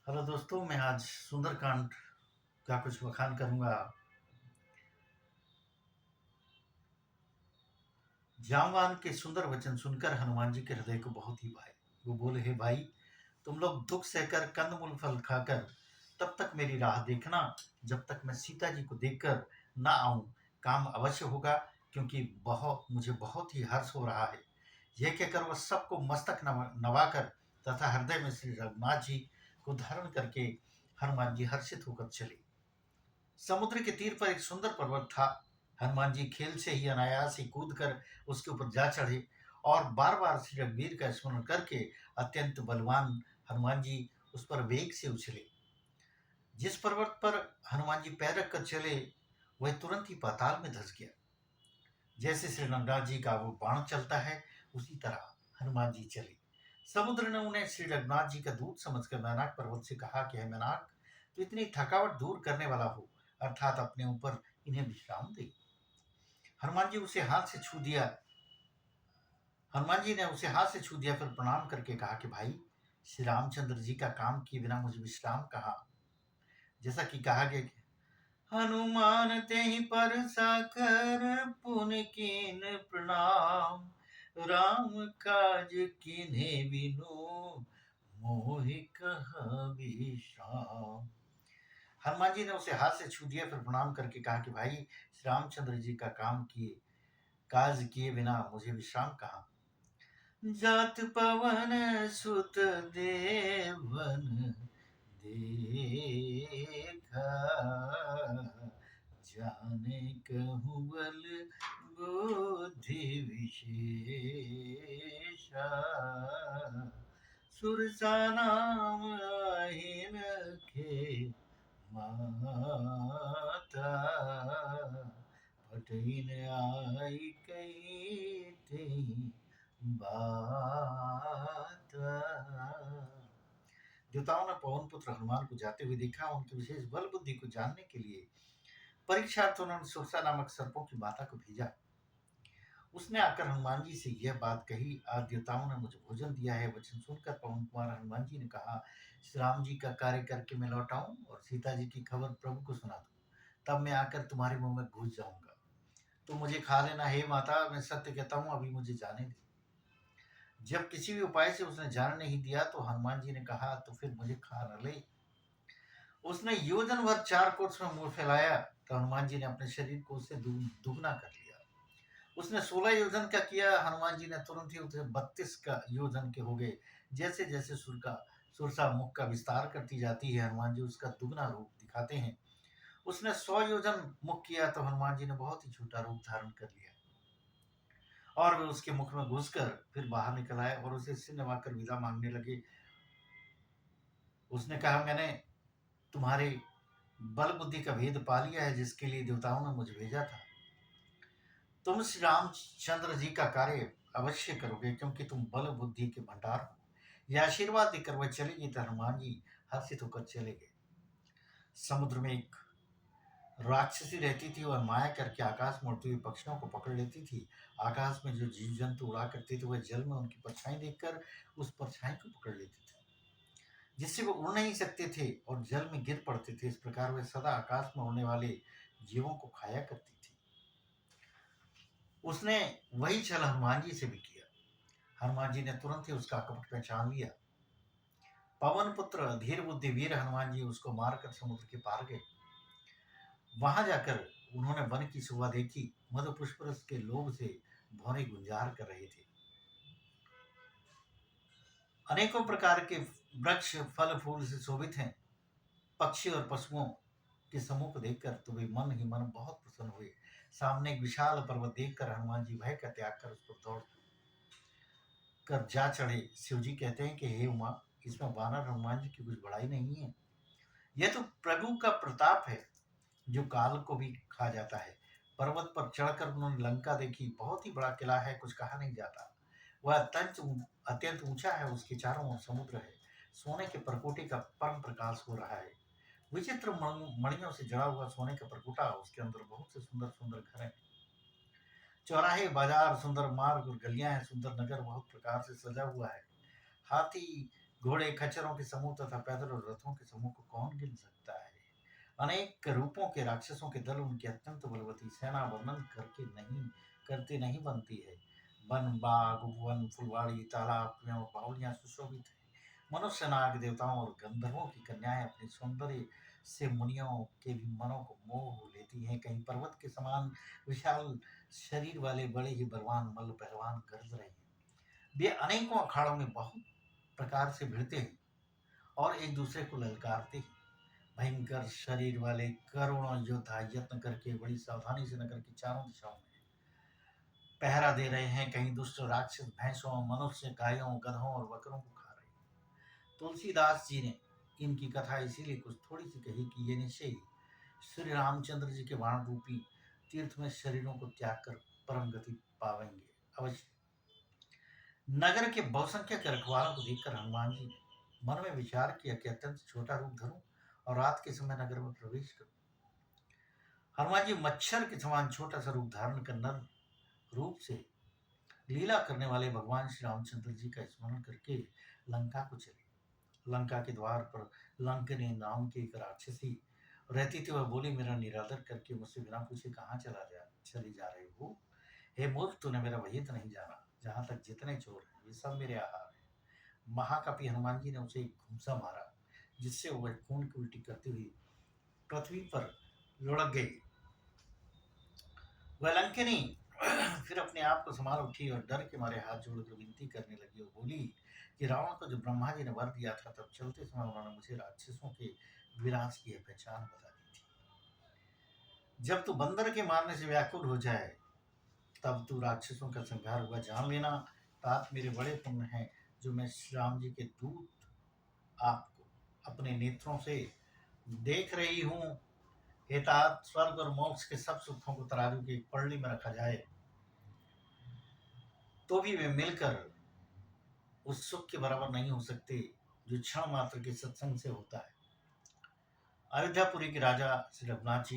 Hello दोस्तों, मैं आज सुंदरकांड का कुछ बखान करूंगा। जामवान के सुंदर वचन सुनकर हनुमान जी के हृदय को बहुत ही भाए। वो बोले, हे भाई, तुम लोग दुख सहकर कंदमूल फल खाकर तब तक मेरी राह देखना जब तक मैं सीता जी को देखकर ना आऊं। काम अवश्य होगा, क्योंकि मुझे बहुत ही हर्ष हो रहा है। यह कहकर वह सबको मस्तक नवाकर तथा हृदय में श्री रघुनाथ जी को धारण करके हनुमान जी हर्षित होकर चले। समुद्र के तीर पर एक सुंदर पर्वत था। हनुमान जी खेल से ही अनायास ही कूद कर उसके ऊपर जा चढ़े और बार बार श्री रघुवीर का स्मरण करके अत्यंत बलवान हनुमान जी उस पर वेग से उछले। जिस पर्वत पर हनुमान जी पैर रख कर चले, वह तुरंत ही पाताल में धंस गया। जैसे श्री रघुनाथ जी का वो बाण चलता है, उसी तरह हनुमान जी चले। समुद्र ने उन्हें श्री रघुनाथ जी का दूत समझकर मैनाक पर्वत से कहा कि हे मैनाक, तो इतनी थकावट दूर करने वाला हो, अर्थात अपने ऊपर इन्हें विश्राम दे। हनुमान जी उसे हाथ से छू दिया हनुमान जी ने उसे हाथ से छू दिया, फिर प्रणाम करके कहा कि भाई, श्री रामचंद्र जी का काम किए बिना मुझे विश्राम कहा। जैसा कि कहा गया कि हनुमान तेहि पर साकर पुन कीन प्रणाम, राम काज कीन्हे बिनु मोहि कहा विश्राम। हनुमान जी ने उसे हाथ से छू दिया, फिर प्रणाम करके कहा कि भाई, श्री रामचंद्र जी का काज किए बिना मुझे विश्राम कहा। जात पवन सुत देवन देखा, जाने कहूँ बल बुद्धि विशेषा, सुरसा नाम अहिन के माता, पटइन आई कही थी बात। देवताओं ने पवन पुत्र हनुमान को जाते हुए देखा। उनकी विशेष बल बुद्धि को जानने के लिए परीक्षार्थ उन्होंने सुरसा नामक सर्पों की माता को भेजा। उसने आकर हनुमान जी से यह बात कही, आज देवताओं ने मुझे भोजन दिया है। वचन सुनकर पवन कुमार हनुमान जी ने कहा, श्री राम जी का कार्य करके मैं लौट आऊं और सीता जी की खबर प्रभु को सुना दूं, तब मैं आकर तुम्हारे मुंह में घुस जाऊंगा। तुम मुझे खा लेना। हे माता, मैं सत्य कहता हूं, अभी मुझे जाने दे। जब किसी भी उपाय से उसने जाने नहीं दिया तो हनुमान जी ने कहा, तो फिर मुझे खा न ले। उसने योजन भर चार कोस में मुंह फैलाया तो हनुमान जी ने अपने शरीर को उससे दुगना कर लिया। उसने 16 योजन का किया, हनुमान जी ने तुरंत ही उसे 32 का योजन के हो गए। जैसे जैसे सुरसा मुख का विस्तार करती जाती है, हनुमान जी उसका दुगना रूप दिखाते हैं। उसने 100 योजन मुख किया तो हनुमान जी ने बहुत ही छोटा रूप धारण कर लिया और वे उसके मुख में घुसकर फिर बाहर निकल आए और उसे सिर नवाकर विदा मांगने लगे। उसने कहा, मैंने तुम्हारे बल बुद्धि का भेद पा लिया है, जिसके लिए देवताओं ने मुझे भेजा था। तुम श्री रामचंद्र जी का कार्य अवश्य करोगे, क्योंकि तुम बल बुद्धि के भंडार हो। यह आशीर्वाद देकर वह चली गई तो हनुमान जी हर्षित होकर चले गए। समुद्र में एक राक्षसी रहती थी। वह माया करके आकाश में उड़ती हुई पक्षियों को पकड़ लेती थी। आकाश में जो जीव जंतु उड़ा करते थे, वह जल में उनकी परछाई देखकर उस परछाई को पकड़ लेते थे, जिससे वो उड़ नहीं सकते थे और जल में गिर पड़ते थे। इस प्रकार वे सदा आकाश में उड़ने वाले जीवों को खाया करती थी। उसने वही छल हनुमान जी से भी किया। हनुमान जी ने तुरंत ही उसका कपट पहचान लिया। पवन पुत्र धीर बुद्धि वीर हनुमान जी उसको मारकर समुद्र के पार गए। वहां जाकर उन्होंने वन की शोभा देखी। मधु पुष्प रस के लोभ से भौरे गुंजार कर रहे थे। अनेकों प्रकार के वृक्ष फल फूल से शोभित हैं। पक्षी और पशुओं के समूह को देखकर तो वे मन ही मन बहुत प्रसन्न हुए। सामने एक विशाल पर्वत देखकर हनुमान जी भय का त्याग कर उस पर दौड़ कर जा चढ़े। शिव जी कहते हैं कि हे उमा, इसमें वानर हनुमान जी की कुछ बड़ाई नहीं है। यह तो प्रभु का प्रताप है, जो काल को भी खा जाता है। पर्वत पर चढ़कर उन्होंने लंका देखी। बहुत ही बड़ा किला है, कुछ कहा नहीं जाता। वह अत्यंत ऊंचा है। उसके चारों ओर समुद्र है। सोने के परकोटे का परम प्रकाश हो रहा है। विचित्र मणियों से जड़ा हुआ सोने का परकोटा, उसके अंदर बहुत से सुंदर सुंदर घर हैं। चौराहे, बाजार, सुंदर मार्ग और गलियां हैं। सुंदर नगर बहुत प्रकार से सजा हुआ है। हाथी घोड़े खच्चरों के समूह तथा पैदल और रथों के समूह को कौन गिन सकता है। अनेक रूपों के राक्षसों के दल उनकी अत्यंत बलवती सेना वर्णन करते नहीं बनती है। वन बाग उपवन फुलवाड़ी तालाब कुएं और बावलियां सुशोभित है। मनुष्य नाग देवताओं और गंधर्वों की कन्याएं अपने सौंदर्य से मुनियों के भी मनों को मोह लेती हैं। कहीं पर्वत के समान विशाल शरीर वाले बड़े ही बलवान मल्ल पहलवान गरज रहे हैं। वे अनेकों अखाड़ों में बहुत प्रकार से भिड़ते हैं और एक दूसरे को ललकारते हैं। भयंकर शरीर वाले करोड़ों योद्धा यत्न करके बड़ी सावधानी से नगर की चारों दिशाओं में पहरा दे रहे हैं। कहीं दुष्ट राक्षस भैंसों मनुष्य गायों गधों और बकरों को खा रहे हैं। तुलसीदास जी ने इनकी कथा इसीलिए कुछ थोड़ी सी कही कि ये निश्चय ही श्री रामचंद्र जी के बाण रूपी तीर्थ में शरीरों को त्याग कर परम गति पावेंगे अवश्य। नगर के बहुसंख्यक रखवालों को देखकर हनुमान जी ने मन में विचार किया कि अत्यंत छोटा रूप धरूं और रात के समय नगर में प्रवेश करूं। हनुमान जी मच्छर के समान छोटा सा रूप धारण कर नर रूप से लीला करने वाले भगवान श्री रामचंद्र जी का स्मरण करके लंका को चले। लंका के द्वार पर लंकनी नाम की एक राक्षसी रहती थी। वह बोली, मेरा निरादर करके मुझसे बिना पूछे कहाँ चली जा रहे हो। हे मूर्ख, तूने मेरा वहित नहीं जाना। जहां तक जितने चोर हैं वे सब मेरे आहार हैं। महाकपि हनुमान जी ने उसे एक घूंसा मारा जिससे वह खून की उल्टी करती हुई पृथ्वी पर लुढ़क गई। वह लंकिनी फिर अपने आप को संभाल उठी और डर के मारे हाथ जोड़कर विनती करने लगी और बोली कि रावण को जब ब्रह्मा जी ने वर दिया था तब चलते समय उन्होंने मुझे राक्षसों के विनाश की पहचान बता दी थी। जब तू बंदर के मारने से व्याकुल हो जाए तब तू राक्षसों का संहार होगा। जान लेना तात मेरे बड़े पुण्य हैं जो मैं श्री राम जी के दूत आपको अपने नेत्रों से देख रही हूँ। हे तात, स्वर्ग और मोक्ष के सब सुखों को तराजू की एक पलड़ी में रखा जाए तो भी वे मिलकर उस सुख के बराबर नहीं हो सकते जो क्षण मात्र के सत्संग से होता है। अयोध्यापुरी के राजा श्री रघुनाथ जी